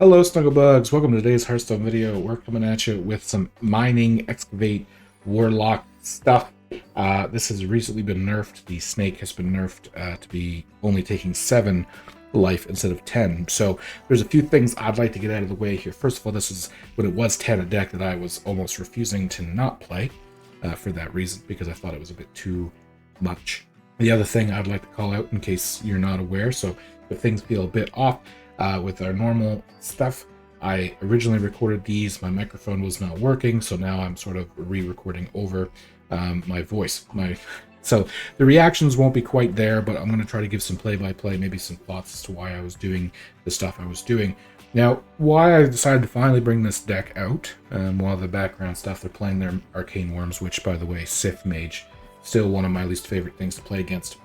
Hello Snugglebugs, welcome to today's Hearthstone video. We're coming at you with some mining Excavate Warlock stuff. This has recently been nerfed. The snake has been nerfed to be only taking 7 life instead of 10. So there's a few things I'd like to get out of the way here. First of all, this is when it was 10, a deck that I was almost refusing to not play for that reason, because I thought it was a bit too much. The other thing I'd like to call out, in case you're not aware, so if things feel a bit off, with our normal stuff, I originally recorded these, my microphone was not working, so now I'm sort of re-recording over my voice. So the reactions won't be quite there, but I'm going to try to give some play-by-play, maybe some thoughts as to why I was doing the stuff I was doing. Now, why I decided to finally bring this deck out, while the background stuff, they're playing their Arcane Worms, which, by the way, Sith Mage, still one of my least favorite things to play against,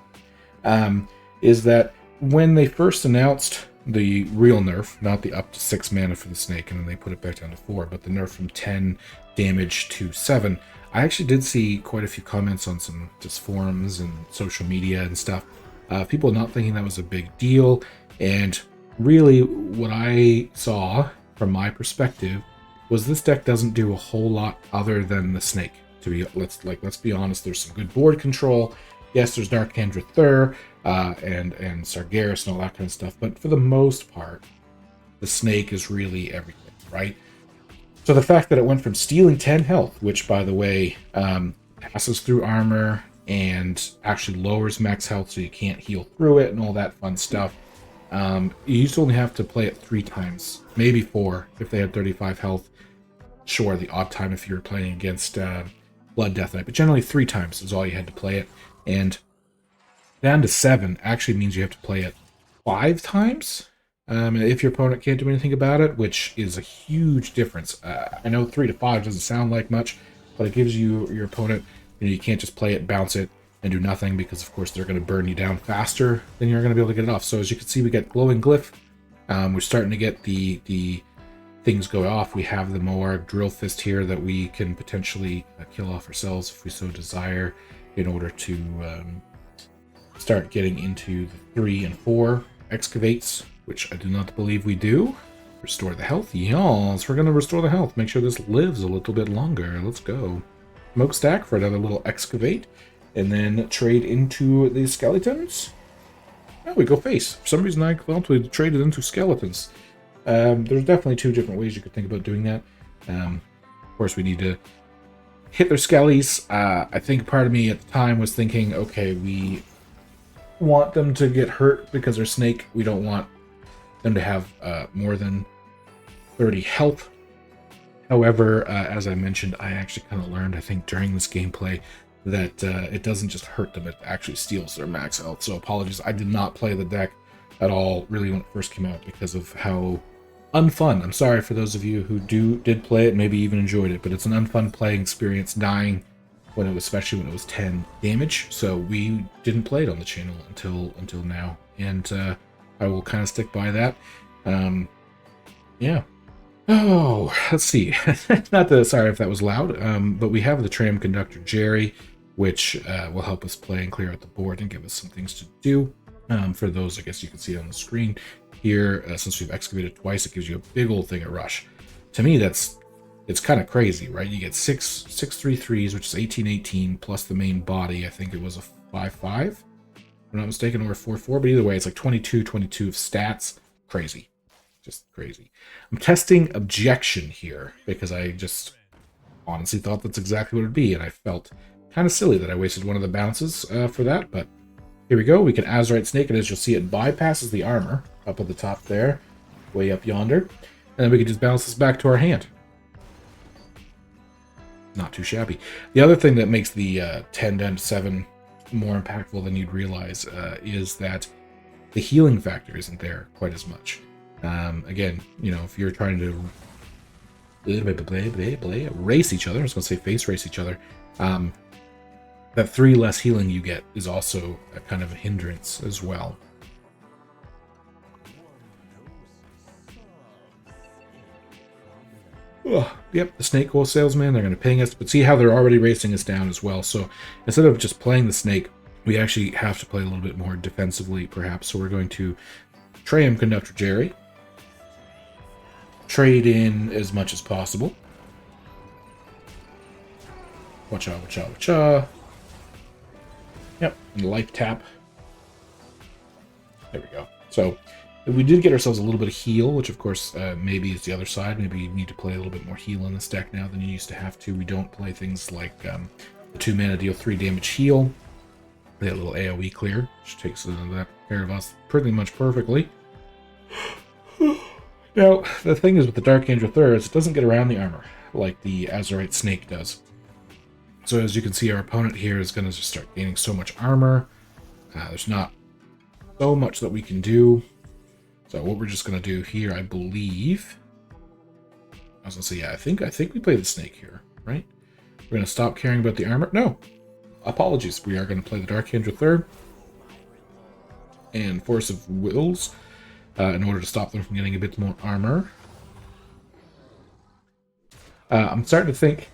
is that when they first announced the real nerf, not the up to 6 mana for the snake, and then they put it back down to 4, but the nerf from 10 damage to 7. I actually did see quite a few comments on some just forums and social media and stuff. People not thinking that was a big deal, and really what I saw from my perspective was this deck doesn't do a whole lot other than the snake. Let's be honest, there's some good board control. Yes, there's Narkandra Thur, and Sargeras and all that kind of stuff, but for the most part, the snake is really everything, right? So the fact that it went from stealing 10 health, which, by the way, passes through armor and actually lowers max health so you can't heal through it and all that fun stuff, you used to only have to play it 3 times, maybe 4 if they had 35 health. Sure, the odd time if you were playing against Blood Death Knight, but generally 3 times is all you had to play it. And down to 7 actually means you have to play it 5 times if your opponent can't do anything about it, which is a huge difference. I know 3 to 5 doesn't sound like much, but it gives your opponent, you can't just play it, bounce it, and do nothing, because of course they're going to burn you down faster than you're going to be able to get it off. So as you can see, we get Glowing Glyph. We're starting to get the things go off. We have the Moarg Drill Fist here that we can potentially kill off ourselves if we so desire, in order to start getting into the 3 and 4 excavates, which I do not believe we do. Restore the health. Yes, we're going to restore the health. Make sure this lives a little bit longer. Let's go. Smokestack for another little excavate, and then trade into the skeletons. Oh, we go face. For some reason I thought we traded into skeletons. There's definitely 2 different ways you could think about doing that. Of course, we need to hit their skellies. I think part of me at the time was thinking, okay, we want them to get hurt because they're snake. We don't want them to have more than 30 health. However, as I mentioned, I actually kind of learned, I think, during this gameplay that it doesn't just hurt them, it actually steals their max health. So apologies, I did not play the deck at all, really, when it first came out, because of how unfun. I'm sorry for those of you who did play it, maybe even enjoyed it, but it's an unfun playing experience, dying when it was, especially when it was 10 damage. So we didn't play it on the channel until now, and I will kind of stick by that. Yeah. Oh, let's see. Sorry if that was loud, but we have the Tram Conductor Jerry, which will help us play and clear out the board and give us some things to do. For those, I guess you can see it on the screen here, since we've excavated twice, it gives you a big old thing of rush. To me, it's kind of crazy, right? You get 6 3/3s, which is 18/18, plus the main body. I think it was a 5/5, if I'm not mistaken, or a 4/4, but either way, it's like 22 of stats. Crazy. Just crazy. I'm testing objection here, because I just honestly thought that's exactly what it'd be, and I felt kind of silly that I wasted one of the bounces for that, but here we go. We can Azerite Snake, and as you'll see, it bypasses the armor up at the top there, way up yonder. And then we can just bounce this back to our hand. Not too shabby. The other thing that makes the 10 down to 7 more impactful than you'd realize is that the healing factor isn't there quite as much. Again, if you're trying to race each other, I was going to say face race each other, that 3 less healing you get is also a kind of a hindrance as well. Ugh, yep, the snake oil salesman, they're going to ping us, but see how they're already racing us down as well. So instead of just playing the snake, we actually have to play a little bit more defensively, perhaps. So we're going to Tram Conductor Jerry. trade in as much as possible. Watcha, watcha, watcha. Yep, and life tap. There we go. So we did get ourselves a little bit of heal, which of course maybe is the other side. Maybe you need to play a little bit more heal in this deck now than you used to have to. We don't play things like the 2 mana deal 3 damage heal. That little AoE clear, which takes that care of us pretty much perfectly. Now, the thing is with the Dark Angel Thirds, it doesn't get around the armor like the Azerite Snake does. So as you can see, our opponent here is going to just start gaining so much armor. There's not so much that we can do. So what we're just going to do here, I believe... I was going to say, yeah, I think we play the Snake here, right? We're going to stop caring about the armor. No! Apologies. We are going to play the Dark Angel Third and Force of Wills in order to stop them from getting a bit more armor. I'm starting to think...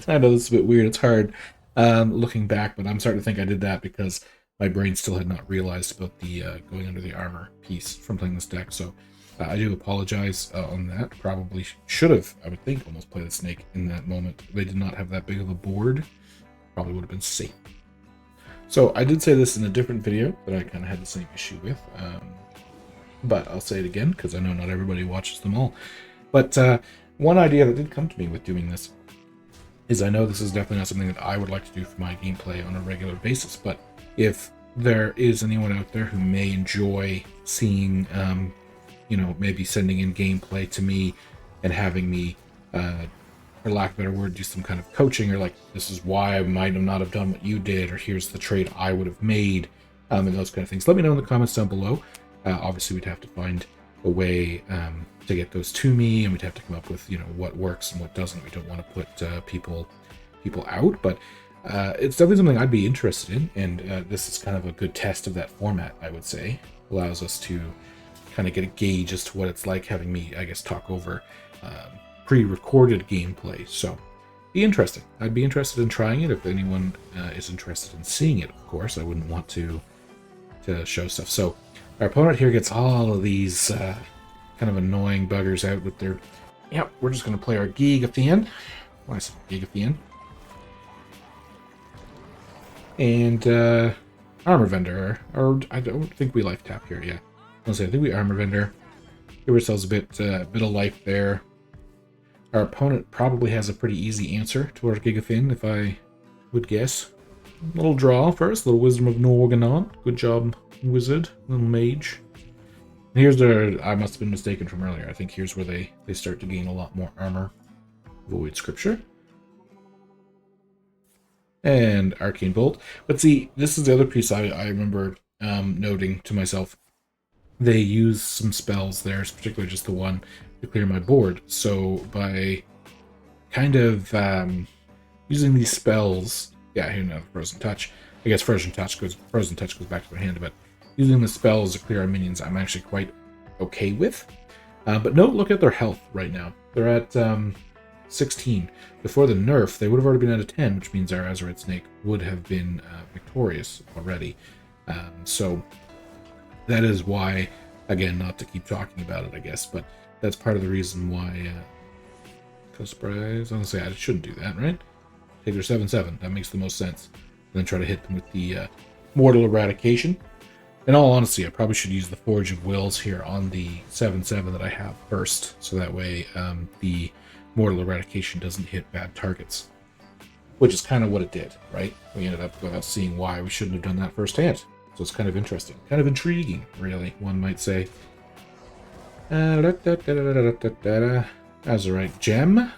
I know this is a bit weird. It's hard looking back, but I'm starting to think I did that because my brain still had not realized about the going under the armor piece from playing this deck. So I do apologize on that. Probably should have, I would think, almost played the Snake in that moment. They did not have that big of a board. Probably would have been safe. So I did say this in a different video that I kind of had the same issue with. But I'll say it again because I know not everybody watches them all. But one idea that did come to me with doing this is I know this is definitely not something that I would like to do for my gameplay on a regular basis, but if there is anyone out there who may enjoy seeing, you know, maybe sending in gameplay to me and having me, for lack of a better word, do some kind of coaching, or like, this is why I might not have done what you did, or here's the trade I would have made, and those kind of things, let me know in the comments down below. Obviously, we'd have to find a way to get those to me, and we'd have to come up with, you know, what works and what doesn't. We don't want to put people out, but it's definitely something I'd be interested in, and this is kind of a good test of that format, I would say. Allows us to kind of get a gauge as to what it's like having me, I guess, talk over pre-recorded gameplay. So, be interesting. I'd be interested in trying it if anyone is interested in seeing it, of course. I wouldn't want to show stuff. So, our opponent here gets all of these kind of annoying buggers out with their... Yep, we're just going to play our Giga-Fan. Why is it Giga-Fan? And Armor Vendor, or I don't think we life tap here, yeah. I think we Armor Vendor. Give ourselves a bit of life there. Our opponent probably has a pretty easy answer to our Giga-Fan, if I would guess. Little draw first, little Wisdom of Norganon. Good job, Wizard, little Mage. And here's the, I must have been mistaken from earlier. I think here's where they start to gain a lot more armor. Void Scripture. And Arcane Bolt. But see, this is the other piece I remember noting to myself. They use some spells there, particularly just the one, to clear my board. So by kind of using these spells, yeah, here now, Frozen Touch. I guess Frozen Touch goes back to their hand, but using the spells to clear our minions, I'm actually quite okay with. But note, look at their health right now. They're at 16. Before the nerf, they would have already been at a 10, which means our Azerite Snake would have been victorious already. So that is why, again, not to keep talking about it, I guess, but that's part of the reason why... Surprise. I was going to say, I shouldn't do that, right? Take their 7/7. That makes the most sense. And then try to hit them with the Mortal Eradication. In all honesty, I probably should use the Forge of Wills here on the 7/7 that I have first, so that way the Mortal Eradication doesn't hit bad targets. Which is kind of what it did, right? We ended up without seeing why we shouldn't have done that firsthand. So it's kind of interesting. Kind of intriguing, really, one might say. Azerite Gem.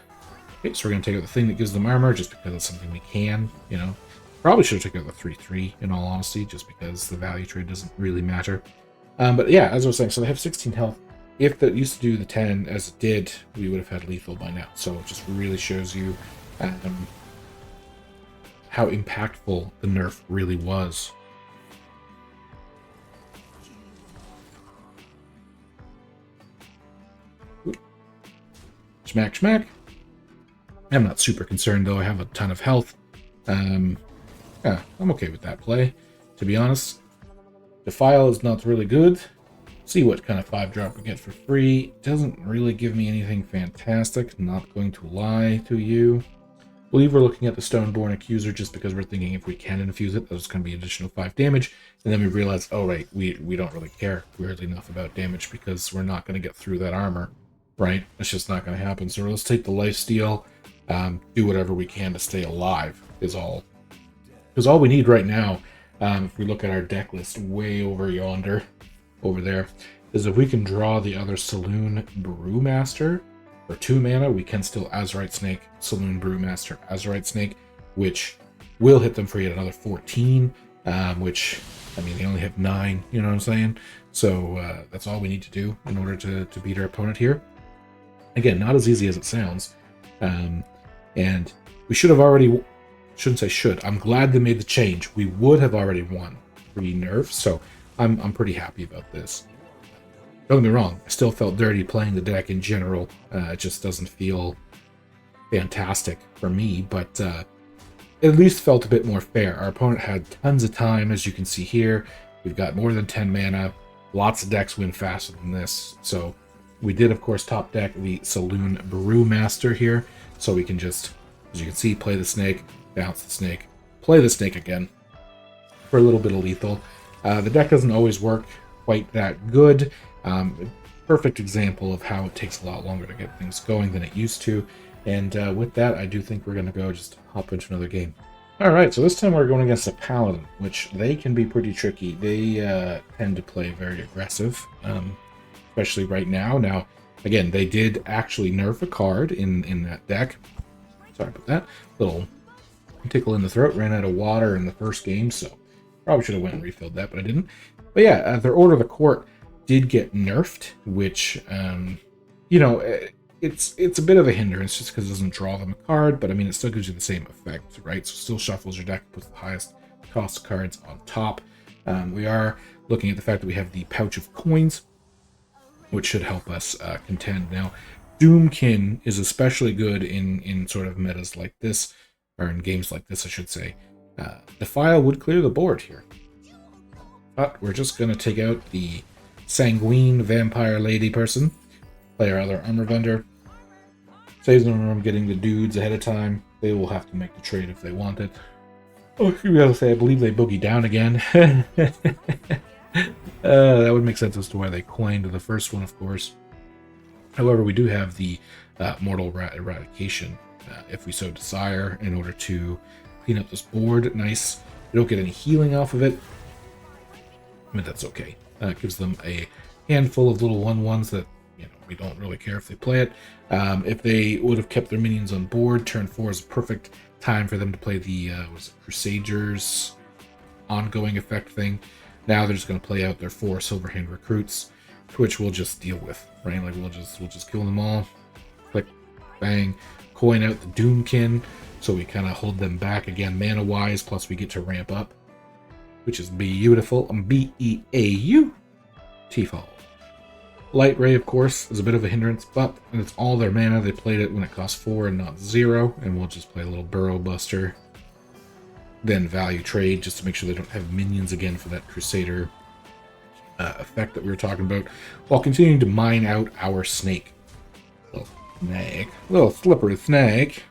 Okay, so we're going to take out the thing that gives them armor, just because it's something we can, you know. Probably should have taken out the 3/3, in all honesty, just because the value trade doesn't really matter. But yeah, as I was saying, so they have 16 health. If that used to do the 10 as it did, we would have had lethal by now. So it just really shows you how impactful the nerf really was. Oop. Smack, smack. I'm not super concerned, though. I have a ton of health. Yeah, I'm okay with that play, to be honest. Defile is not really good. See what kind of 5-drop we get for free. Doesn't really give me anything fantastic, not going to lie to you. I believe we're looking at the Stoneborn Accuser just because we're thinking if we can infuse it, that's going to be additional 5 damage. And then we realize, oh right, we don't really care weirdly enough about damage because we're not going to get through that armor, right? It's just not going to happen. So let's take the lifesteal, do whatever we can to stay alive is all. Because all we need right now, if we look at our deck list way over yonder, over there, is if we can draw the other Saloon Brewmaster for 2 mana, we can still Azerite Snake, Saloon Brewmaster, Azerite Snake, which will hit them for yet another 14, which, I mean, they only have 9, you know what I'm saying? So that's all we need to do in order to beat our opponent here. Again, not as easy as it sounds. And we should have already, shouldn't say should, I'm glad they made the change. We would have already won 3 nerfs, so I'm pretty happy about this. Don't get me wrong, I still felt dirty playing the deck in general. It just doesn't feel fantastic for me, but it at least felt a bit more fair. Our opponent had tons of time, as you can see here. We've got more than 10 mana. Lots of decks win faster than this. So we did, of course, top deck the Saloon Brewmaster here. So we can just, as you can see, play the snake, bounce the snake, play the snake again for a little bit of lethal. The deck doesn't always work quite that good. Perfect example of how it takes a lot longer to get things going than it used to. And with that, I do think we're going to go just hop into another game. All right, so this time we're going against a Paladin, which they can be pretty tricky. They tend to play very aggressive, especially right now. Now, again, they did actually nerf a card in that deck. Sorry about that. Little tickle in the throat. Ran out of water in the first game, so probably should have went and refilled that, but I didn't. But yeah, their Order of the Court did get nerfed, which, you know, it's a bit of a hindrance just because it doesn't draw them a card, but I mean, it still gives you the same effect, right? So still shuffles your deck, puts the highest cost cards on top. We are looking at the fact that we have the Pouch of Coins, which should help us contend. Now, Doomkin is especially good in sort of metas like this, or in games like this, I should say. Defile would clear the board here. But we're just going to take out the Sanguine Vampire Lady person, play our other armor vendor, saves them from getting the dudes ahead of time. They will have to make the trade if they want it. Oh, we gotta say, I believe they boogie down again. That would make sense as to why they coined the first one, of course. However, we do have the Mortal Rat Eradication, if we so desire, in order to clean up this board. Nice. We don't get any healing off of it, but that's okay. It gives them a handful of little 1/1s that, you know, we don't really care if they play it. If they would have kept their minions on board, turn 4 is a perfect time for them to play the Crusaders ongoing effect thing. Now they're just going to play out their 4 Silverhand recruits, which we'll just deal with, right? Like we'll just kill them all. Click, bang, coin out the Doomkin, so we kind of hold them back again mana-wise. Plus we get to ramp up, which is beautiful. B-E-A-U-T-Fall. Light Ray, of course, is a bit of a hindrance, but it's all their mana. They played it when it cost 4 and not 0, and we'll just play a little Burrow Buster. Then value trade, just to make sure they don't have minions again for that Crusader effect that we were talking about, while continuing to mine out our snake. Little slippery snake.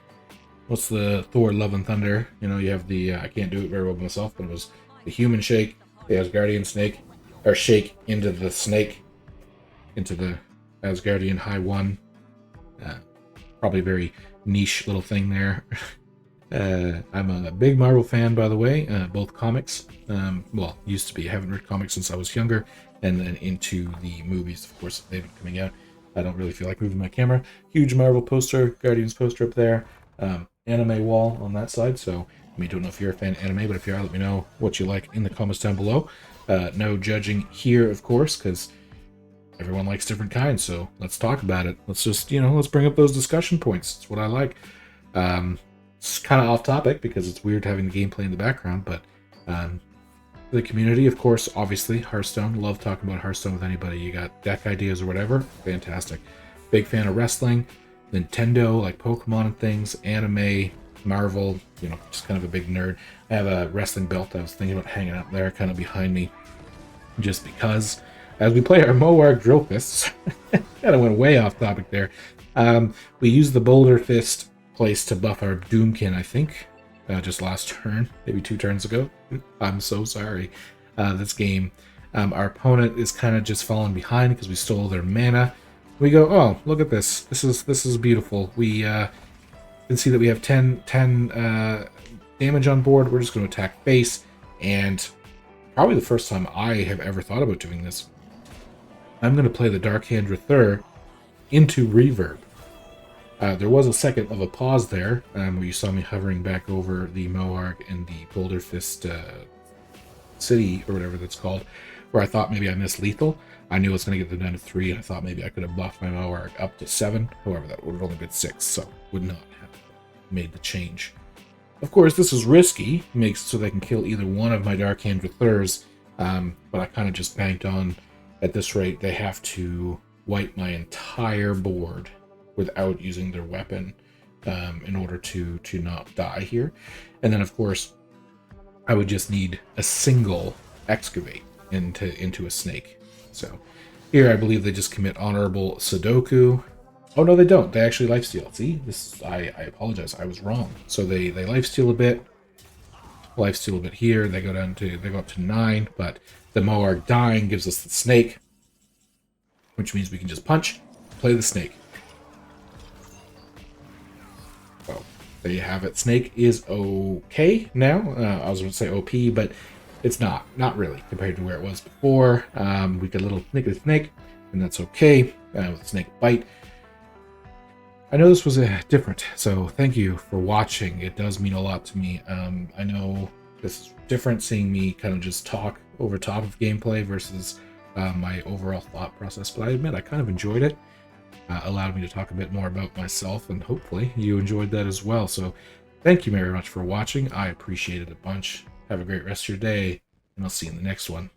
What's the Thor Love and Thunder? You know, you have the, I can't do it very well myself, but it was the human shake, the Asgardian snake, or shake into the snake, into the Asgardian high 1. Probably a very niche little thing there. I'm a big Marvel fan, by the way, both comics. Well, used to be. I haven't read comics since I was younger, and then into the movies, of course, they've been coming out. I don't really feel like moving my camera. Huge Marvel poster, Guardians poster up there. Anime wall on that side, so I mean, don't know if you're a fan of anime, but if you are, let me know what you like in the comments down below. No judging here, of course, because everyone likes different kinds, so let's talk about it. Let's just, you know, let's bring up those discussion points. It's what I like. It's kind of off topic because it's weird having the gameplay in the background, but the community, of course, obviously, Hearthstone. Love talking about Hearthstone with anybody. You got deck ideas or whatever, fantastic. Big fan of wrestling, Nintendo, like Pokemon and things, anime, Marvel, you know, just kind of a big nerd. I have a wrestling belt I was thinking about hanging up there kind of behind me just because. as we play our Moarg Drill Fists, kind of went way off topic there. We used the Boulder Fist place to buff our Doomkin, I think, just last turn, maybe 2 turns ago. I'm so sorry. This game, our opponent is kind of just falling behind because we stole their mana. We go, oh, look at this. This is beautiful. We can see that we have 10 damage on board. We're just going to attack base, and probably the first time I have ever thought about doing this, I'm going to play the Darkhand Rathur into Reverb. There was a second of a pause there, where you saw me hovering back over the Moarg and the Boulder Fist city, or whatever that's called, where I thought maybe I missed lethal. I knew I was going to get them down to 3, and I thought maybe I could have buffed my Moarg up to 7. However, that would have only been 6, so would not have made the change. Of course, this is risky, makes so they can kill either one of my Darkhand Rathurs, but I kind of just banked on, at this rate, they have to wipe my entire board without using their weapon in order to not die here. And then, of course, I would just need a single Excavate into a snake. So here I believe they just commit honorable Sudoku. Oh no, they don't. They actually lifesteal. See, this I apologize. I was wrong. So they lifesteal a bit here. They go up to 9, but the Moarg dying gives us the snake, which means we can just punch, play the snake. Well, there you have it. Snake is okay now. I was going to say OP, but it's not really compared to where it was before. We get a little nickety snake, and that's okay with snake bite. I know this was different, so thank you for watching. It does mean a lot to me. I know this is different, seeing me kind of just talk over top of gameplay versus my overall thought process, but I admit I kind of enjoyed it. Allowed me to talk a bit more about myself, and hopefully you enjoyed that as well. So thank you very much for watching. I appreciate it a bunch. Have a great rest of your day, and I'll see you in the next one.